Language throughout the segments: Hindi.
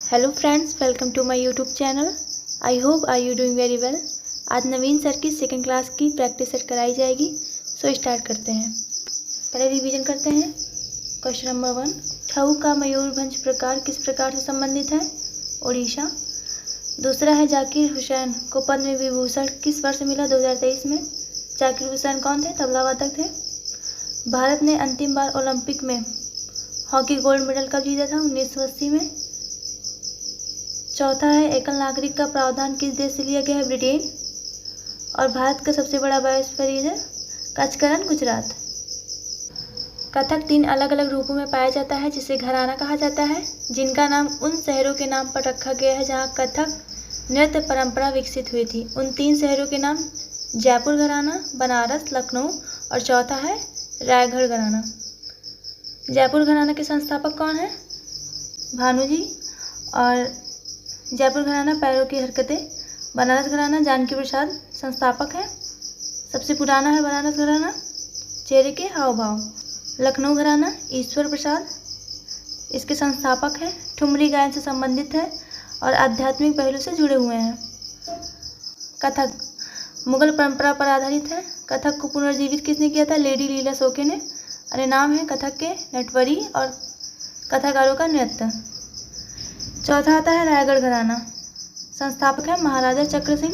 Hello friends, welcome to my YouTube channel. I hope are you doing very well. आज नवीन सर की सेकंड क्लास की प्रैक्टिस सेट कराई जाएगी। सो स्टार्ट करते हैं। पहले रिवीजन करते हैं। क्वेश्चन नंबर 1, छऊ का मयूरभंज प्रकार किस प्रकार से संबंधित है? ओडिशा। दूसरा है, जाकिर हुसैन को पद्म विभूषण किस वर्ष मिला? 2023 में। जाकिर हुसैन कौन थे? तबला वादक थे। भारत ने अंतिम बार ओलंपिक में हॉकी गोल्ड मेडल कब जीता था? 1980 में। चौथा है, एकल नागरिक का प्रावधान किस देश से लिया गया है? ब्रिटेन। और भारत का सबसे बड़ा बायोस्फीयर है कचकरन, गुजरात। कथक 3 अलग अलग रूपों में पाया जाता है जिसे घराना कहा जाता है, जिनका नाम उन शहरों के नाम पर रखा गया है जहां कथक नृत्य परंपरा विकसित हुई थी। उन 3 शहरों के नाम जयपुर घराना, बनारस, लखनऊ और चौथा है रायगढ़ घराना। जयपुर घराना के संस्थापक कौन है? भानु जी। और जयपुर घराना पैरों की हरकतें। बनारस घराना जानकी प्रसाद संस्थापक है। सबसे पुराना है बनारस घराना, चेहरे के हाव भाव। लखनऊ घराना ईश्वर प्रसाद इसके संस्थापक है, ठुमरी गायन से संबंधित है और आध्यात्मिक पहलू से जुड़े हुए हैं। कथक मुगल परंपरा पर आधारित है। कथक को पुनर्जीवित किसने किया था? लेडी लीला शोके ने। अरे नाम है कथक के नटवरी और कथाकारों का नृत्य। चौथा आता है रायगढ़ घराना, संस्थापक है महाराजा चक्र सिंह।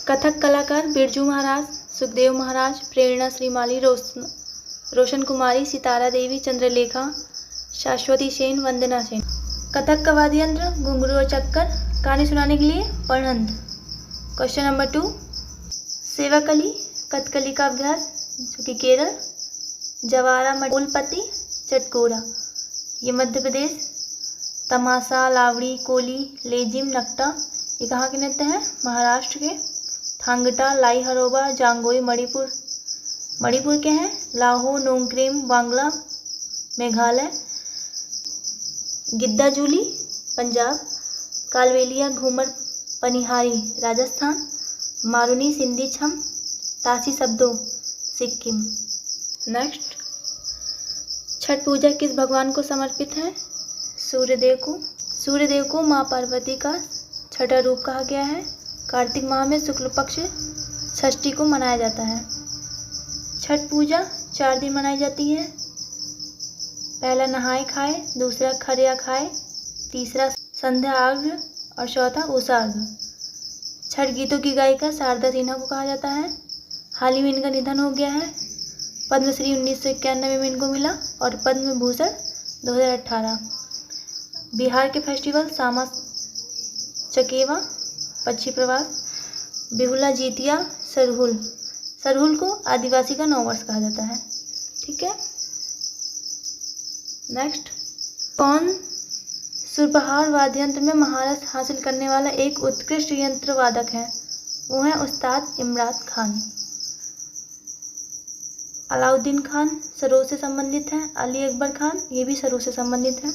कथक कलाकार बिरजू महाराज, सुखदेव महाराज, प्रेरणा श्रीमाली, रोशन कुमारी, सितारा देवी, चंद्रलेखा, शाश्वती सेन, वंदना सेन। कथक का वाद्य यंत्र घुंघरू और चक्कर। कहानी सुनाने के लिए पढ़ंत। क्वेश्चन नंबर 2, सेवाकली कथकली का अभ्यास जो कि केरल। जवारा मडोलपति चटकोरा ये मध्य प्रदेश। तमाशा, लावड़ी, कोली, लेजिम, नकटा ये कहाँ के नृत्य हैं? महाराष्ट्र के। थांगटा, लाई हरोबा, जांगोई मणिपुर के हैं। लाहो, नोंगक्रेम, बांग्ला, मेघालय। गिद्दा जूली पंजाब। कालबेलिया, घूमर, पनिहारी राजस्थान। मारुनी, सिंधी, छम, तासी शब्दों सिक्किम। नेक्स्ट, छठ पूजा किस भगवान को समर्पित है? सूर्यदेव को माँ पार्वती का छठा रूप कहा गया है। कार्तिक माह में शुक्ल पक्ष षष्ठी को मनाया जाता है। छठ पूजा 4 दिन मनाई जाती है। पहला नहाए खाए, दूसरा खरिया खाए, तीसरा संध्या अर्घ्य और चौथा उषा अर्घ्य। छठ गीतों की गायिका शारदा सिन्हा को कहा जाता है। हाल ही में इनका निधन हो गया है। पद्मश्री 1991 में इनको मिला और पद्म भूषण 2018। बिहार के फेस्टिवल सामा चकेवा, पक्षी प्रवास, बिहुला, जीतिया, सरहुल को आदिवासी का नववर्ष कहा जाता है। ठीक है। नेक्स्ट, कौन सुरबहार वाद्य यंत्र में महारत हासिल करने वाला एक उत्कृष्ट यंत्र वादक है? वो है उस्ताद इमरान खान। अलाउद्दीन खान सरोज से संबंधित है। अली अकबर खान ये भी सरोज से संबंधित है।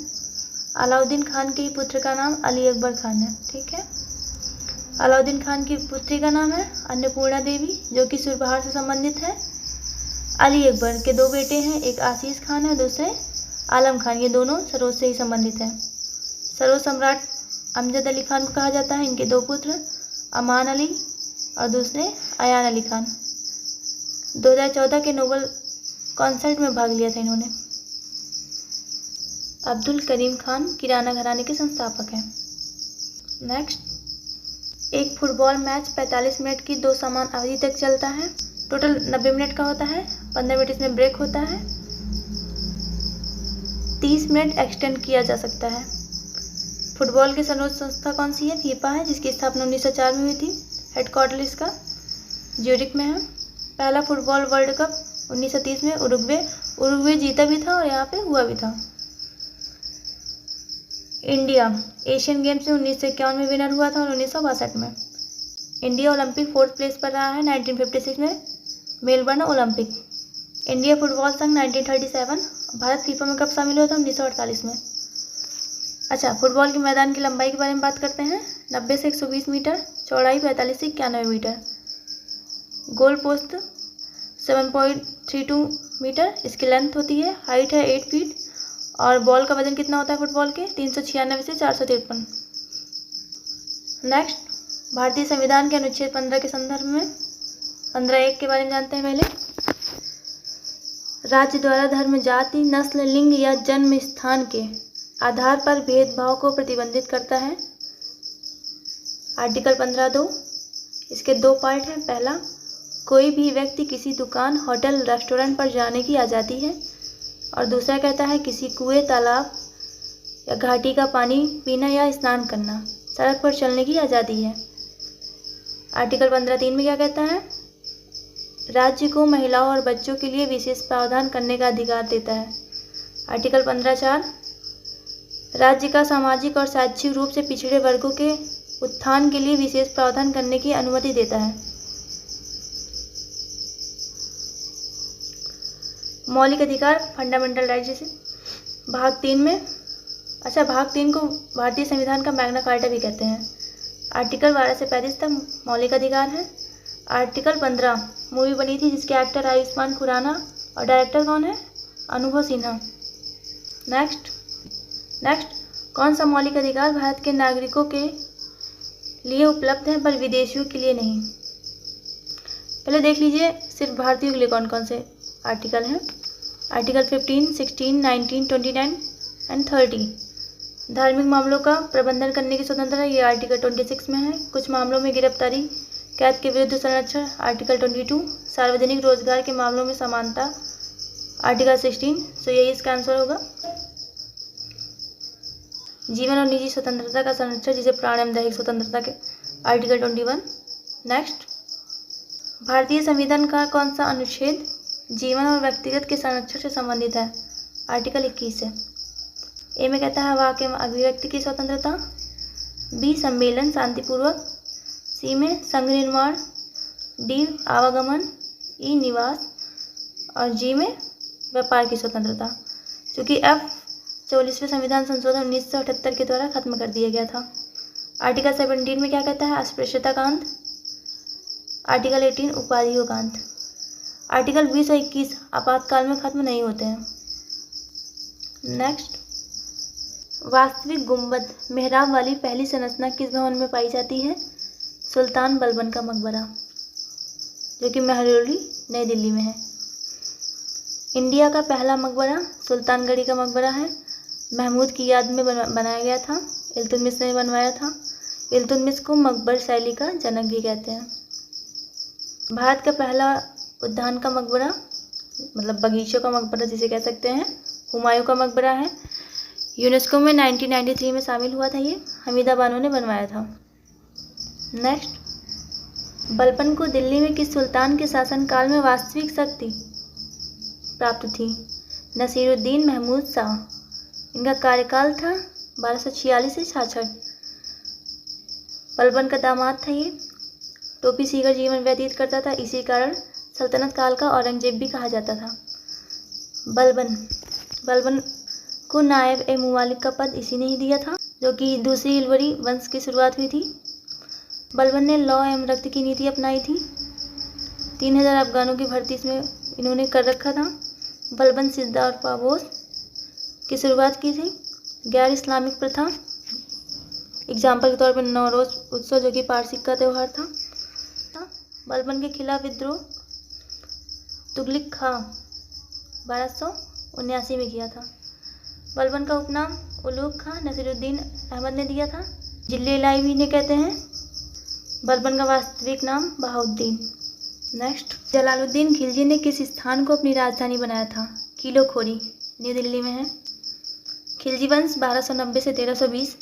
अलाउद्दीन खान के पुत्र का नाम अली अकबर खान है। ठीक है। अलाउद्दीन खान की पुत्री का नाम है अन्नपूर्णा देवी जो कि सुरबहार से संबंधित है। अली अकबर के 2 बेटे हैं, एक आशीष खान है, दूसरे आलम खान। ये दोनों सरोज से ही संबंधित हैं। सरोज सम्राट अमजद अली खान को कहा जाता है। इनके 2 पुत्र अमान अली और दूसरे अयान अली खान। 2014 के नोबेल कॉन्सर्ट में भाग लिया था इन्होंने। अब्दुल करीम खान किराना घराने के संस्थापक हैं। नेक्स्ट, एक फुटबॉल मैच 45 मिनट की 2 समान अवधि तक चलता है। टोटल 90 मिनट का होता है। 15 मिनट इसमें ब्रेक होता है। 30 मिनट एक्सटेंड किया जा सकता है। फुटबॉल की सर्वोच्च संस्था कौन सी है? फीफा है, जिसकी स्थापना 1904 में हुई थी। हेडक्वार्टर इसका ज्यूरिख में है। पहला फुटबॉल वर्ल्ड कप 1930 में उरुग्वे जीता भी था और यहाँ पे हुआ भी था। इंडिया एशियन गेम्स में 1951 में विनर हुआ था और 1962 में। इंडिया ओलंपिक 4th प्लेस पर रहा है 1956 में मेलबर्न ओलंपिक। इंडिया फुटबॉल संघ 1937। भारत फीफा में कब शामिल हुआ था? 1948 में। अच्छा, फुटबॉल के मैदान की लंबाई के बारे में बात करते हैं। 90 से 120 मीटर, चौड़ाई 45 से 91 मीटर। गोल पोस्ट 7.32 मीटर इसकी लेंथ होती है। हाइट है 8 फीट और बॉल का वजन कितना होता है फुटबॉल के? 396 से 453। नेक्स्ट, भारतीय संविधान के अनुच्छेद 15 के संदर्भ में 15(1) के बारे में जानते हैं पहले। राज्य द्वारा धर्म, जाति, नस्ल, लिंग या जन्म स्थान के आधार पर भेदभाव को प्रतिबंधित करता है। आर्टिकल 15(2), इसके 2 पार्ट हैं। पहला, कोई भी व्यक्ति किसी दुकान, होटल, रेस्टोरेंट पर जाने की आज़ादी है। और दूसरा कहता है किसी कुएं, तालाब या घाटी का पानी पीना या स्नान करना, सड़क पर चलने की आज़ादी है। आर्टिकल 15(3) में क्या कहता है? राज्य को महिलाओं और बच्चों के लिए विशेष प्रावधान करने का अधिकार देता है। आर्टिकल 15(4) राज्य का सामाजिक और शैक्षिक रूप से पिछड़े वर्गों के उत्थान के लिए विशेष प्रावधान करने की अनुमति देता है। मौलिक अधिकार, फंडामेंटल राइट जिसे भाग 3 में, भाग 3 को भारतीय संविधान का मैग्ना कार्टा भी कहते हैं। आर्टिकल 12 से 35 तक मौलिक अधिकार है। आर्टिकल 15 मूवी बनी थी जिसके एक्टर आयुष्मान खुराना और डायरेक्टर कौन है? अनुभव सिन्हा। नेक्स्ट, कौन सा मौलिक अधिकार भारत के नागरिकों के लिए उपलब्ध है पर विदेशियों के लिए नहीं? पहले देख लीजिए सिर्फ भारतीयों के लिए कौन कौन से आर्टिकल हैं। Article 15, 16, 19, 29 and 30। धार्मिक मामलों का प्रबंधन करने की स्वतंत्रता, ये आर्टिकल 26 में है। कुछ मामलों में गिरफ्तारी, कैद के विरुद्ध संरक्षण, आर्टिकल 22। सार्वजनिक रोजगार के मामलों में समानता, आर्टिकल 16। तो यही इसका आंसर होगा। जीवन और निजी स्वतंत्रता का संरक्षण, जिसे प्राण एवं दैहिक स्वतंत्रता के, आर्टिकल 21। नेक्स्ट, भारतीय संविधान का कौन सा अनुच्छेद जीवन और व्यक्तिगत के संरक्षण से संबंधित है? आर्टिकल 21 है। ए में कहता है वाक एवं अभिव्यक्ति की स्वतंत्रता, बी सम्मेलन शांतिपूर्वक, सी में संघ निर्माण, डी आवागमन, ई निवास और जी में व्यापार की स्वतंत्रता, क्योंकि एफ 44वें संविधान संशोधन 1978 के द्वारा खत्म कर दिया गया था। आर्टिकल 17 में क्या कहता है? अस्पृश्यता का अंत। आर्टिकल 18 उपाधियों का अंत। आर्टिकल 20 और 21 आपातकाल में खत्म नहीं होते हैं। नेक्स्ट, वास्तविक गुंबद मेहराब वाली पहली संरचना किस भवन में पाई जाती है? सुल्तान बलबन का मकबरा, जो कि महरौली नई दिल्ली में है। इंडिया का पहला मकबरा सुल्तानगढ़ी का मकबरा है। महमूद की याद में बनाया गया था। इल्तुतमिश ने बनवाया था। इल्तुतमिश को मकबर शैली का जनक भी कहते हैं। भारत का पहला उद्यान का मकबरा, मतलब बगीचों का मकबरा जिसे कह सकते हैं, हुमायूं का मकबरा है। यूनेस्को में 1993 में शामिल हुआ था। ये हमीदा बानो ने बनवाया था। नेक्स्ट, बलबन को दिल्ली में किस सुल्तान के शासनकाल में वास्तविक शक्ति प्राप्त थी? नसीरुद्दीन महमूद शाह। इनका कार्यकाल था 1246 से 66। बलबन का दामाद था ये। टोपी सीकर जीवन व्यतीत करता था, इसी कारण सल्तनत काल का औरंगजेब भी कहा जाता था। बलबन को नायब ए मुमालिक का पद इसी ने ही दिया था, जो कि दूसरी इलवरी वंश की शुरुआत हुई थी। बलबन ने लौ एवं रक्त की नीति अपनाई थी। 3000 अफगानों की भर्ती इसमें इन्होंने कर रखा था। बलबन सिद्दा और पाबोस की शुरुआत की थी। गैर इस्लामिक प्रथा, एग्जाम्पल के तौर पर नौरोज उत्सव, जो कि पारसी का त्यौहार था। बलबन के खिलाफ विद्रोह तुगलिक खां 1279 में किया था। बलबन का उपनाम उलूग खां नसीरुद्दीन अहमद ने दिया था। जिले लाई भी इन्हें कहते हैं। बलबन का वास्तविक नाम बहाउद्दीन। नेक्स्ट, जलालुद्दीन खिलजी ने किस स्थान को अपनी राजधानी बनाया था? किलोखोरी, न्यू दिल्ली में है। खिलजी वंश 1290 से 1320।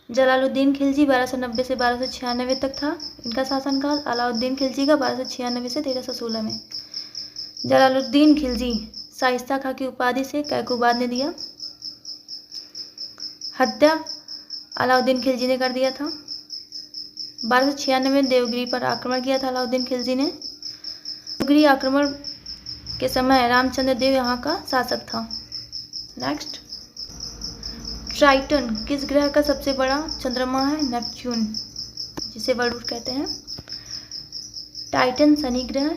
जलालुद्दीन खिलजी 1290 से 1296 तक था इनका शासनकाल। अलाउद्दीन खिलजी का 1296 से 1316 में। जलालुद्दीन खिलजी शाइस्ता खां की उपाधि से कैकुबाद ने दिया। हत्या अलाउद्दीन खिलजी ने कर दिया था। 1296 में देवगिरी पर आक्रमण किया था अलाउद्दीन खिलजी ने। देवगिरी आक्रमण के समय रामचंद्र देव यहाँ का शासक था। नेक्स्ट, ट्राइटन किस ग्रह का सबसे बड़ा चंद्रमा है? नेपच्यून, जिसे वरुण कहते हैं। टाइटन शनि ग्रह,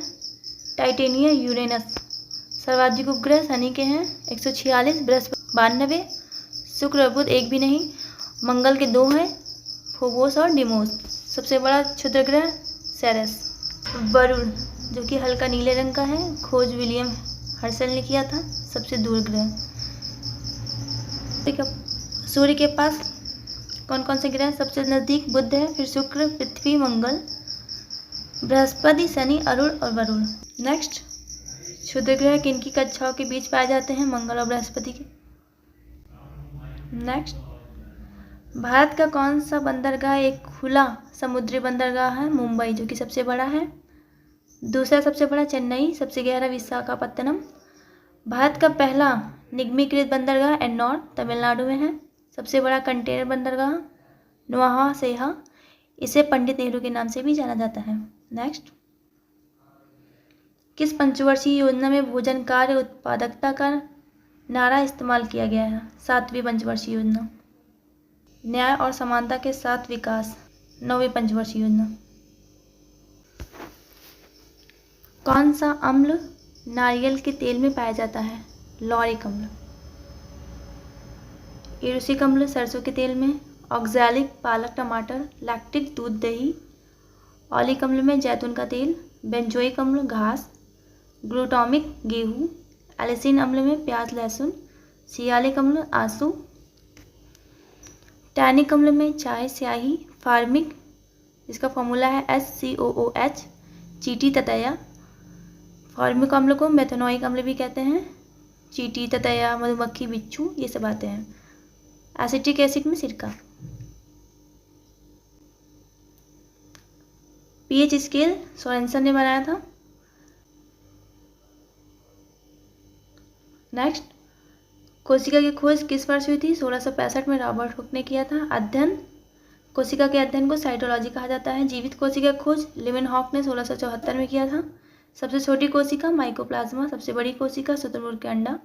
टाइटेनिया यूरेनस, सर्वाधिक उपग्रह शनि के हैं 146, बृहस्पति 92, शुक्र और बुध एक भी नहीं, मंगल के 2 हैं, फोबोस और डिमोस। सबसे बड़ा क्षुद्र ग्रह सेरेस। वरुण जो कि हल्का नीले रंग का है, खोज विलियम हर्शल ने किया था। सबसे दूर ग्रह। सूर्य के पास कौन कौन से ग्रह? सबसे नज़दीक बुध है, फिर शुक्र, पृथ्वी, मंगल, बृहस्पति, शनि, अरुण और वरुण। नेक्स्ट, क्षुद्र ग्रह किनकी कक्षाओं के बीच पाए जाते हैं? मंगल और बृहस्पति के। नेक्स्ट, भारत का कौन सा बंदरगाह एक खुला समुद्री बंदरगाह है? मुंबई जो कि सबसे बड़ा है। दूसरा सबसे बड़ा चेन्नई, सबसे गहरा विशाखापत्तनम। भारत का पहला निगमीकृत बंदरगाह एन्नौर तमिलनाडु में है। सबसे बड़ा कंटेनर बंदरगाह नोआहा सेहा, इसे पंडित नेहरू के नाम से भी जाना जाता है। नेक्स्ट, किस पंचवर्षीय योजना में भोजन कार्य उत्पादकता का नारा इस्तेमाल किया गया है? 7वीं पंचवर्षीय योजना। न्याय और समानता के साथ विकास 9वीं पंचवर्षीय योजना। कौन सा अम्ल नारियल के तेल में पाया जाता है? लॉरिक अम्ल। इरुसिक अम्ल सरसों के तेल में, ऑक्सैलिक पालक टमाटर, लैक्टिक दूध दही, ऑलिक अम्ल में जैतून का तेल, बेंजोइक अम्ल घास, ग्लूटामिक गेहूँ, एलिसिन अम्ल में प्याज लहसुन, सियालिक अम्ल आंसू, टैनिक अम्ल में चाय स्याही, फार्मिक इसका फॉर्मूला है SCOOH, चींटी ततैया। फॉर्मिक अम्ल को मेथनोइक अम्ल भी कहते हैं। चींटी ततैया, मधुमक्खी, बिच्छू, ये सब आते हैं। एसिटिक एसिड में सिरका। pH स्केल सोरेनसन ने बनाया था। नेक्स्ट, कोशिका की खोज किस वर्ष हुई थी? 1665 में रॉबर्ट हुक ने किया था। अध्ययन, कोशिका के अध्ययन को साइटोलॉजी कहा जाता है। जीवित कोशिका की खोज लिवेनहॉक ने 1674 में किया था। सबसे छोटी कोशिका माइकोप्लाज्मा, सबसे बड़ी कोशिका शुतुरमुर्ग के अंडा,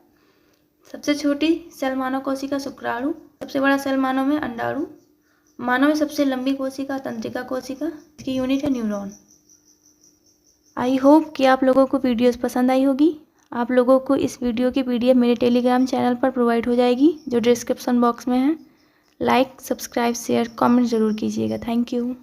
सबसे छोटी सेल मानव कोशिका शुक्राणु, सबसे बड़ा सेल मानव में अंडाणु, मानव में सबसे लंबी कोशिका तंत्रिका कोशिका, इसकी यूनिट है न्यूरॉन। आई होप कि आप लोगों को वीडियोस पसंद आई होगी। आप लोगों को इस वीडियो की PDF मेरे टेलीग्राम चैनल पर प्रोवाइड हो जाएगी जो डिस्क्रिप्शन बॉक्स में है। लाइक, सब्सक्राइब, शेयर, कमेंट ज़रूर कीजिएगा। Thank you.